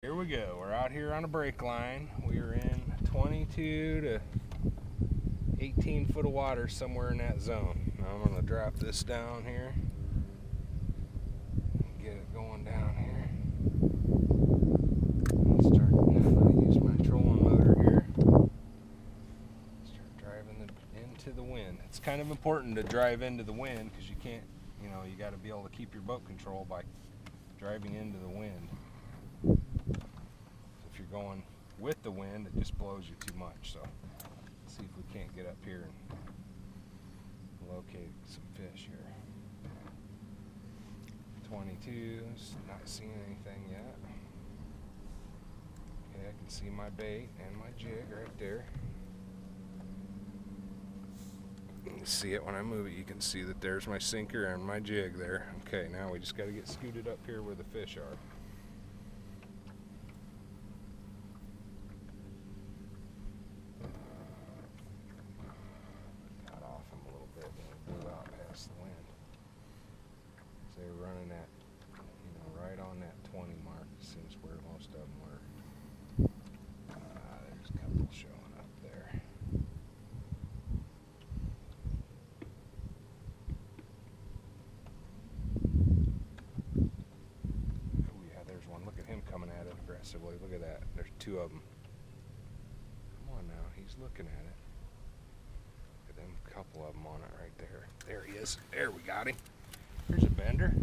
Here we go. We're out here on a break line. We are in 22 to 18 foot of water, somewhere in that zone. Now I'm going to drop this down here. Get it going down here. Use my trolling motor here. Start driving into the wind. It's kind of important to drive into the wind because you can't, you got to be able to keep your boat control by driving into the wind. If you're going with the wind, it just blows you too much. So let's see if we can't get up here and locate some fish here. 22, not seeing anything yet. Okay, I can see my bait and my jig right there. You can see it when I move it. You can see that there's my sinker and my jig there. Okay, now we just got to get scooted up here where the fish are. Got off him a little bit and it blew out past the wind. So they were running at, right on that 20 mark. Seems where most of them were. There's a couple showing up there. Oh yeah, there's one. Look at him coming at it aggressively. Look at that. There's two of them. Come on now. He's looking at it. Look at them. Couple of them on it right there. There he is. There, we got him. There's a bender.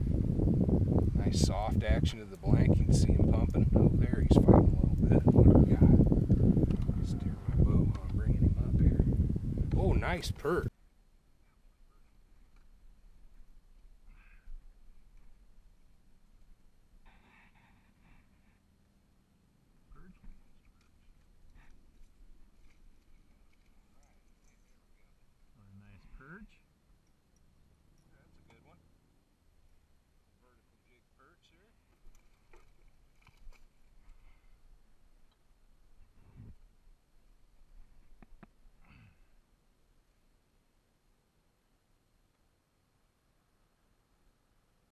Nice soft action to the blank. You can see him pumping. Oh, there he's fighting a little bit. What do we got? Steer my boat. I'm bringing him up here. Oh, nice perch.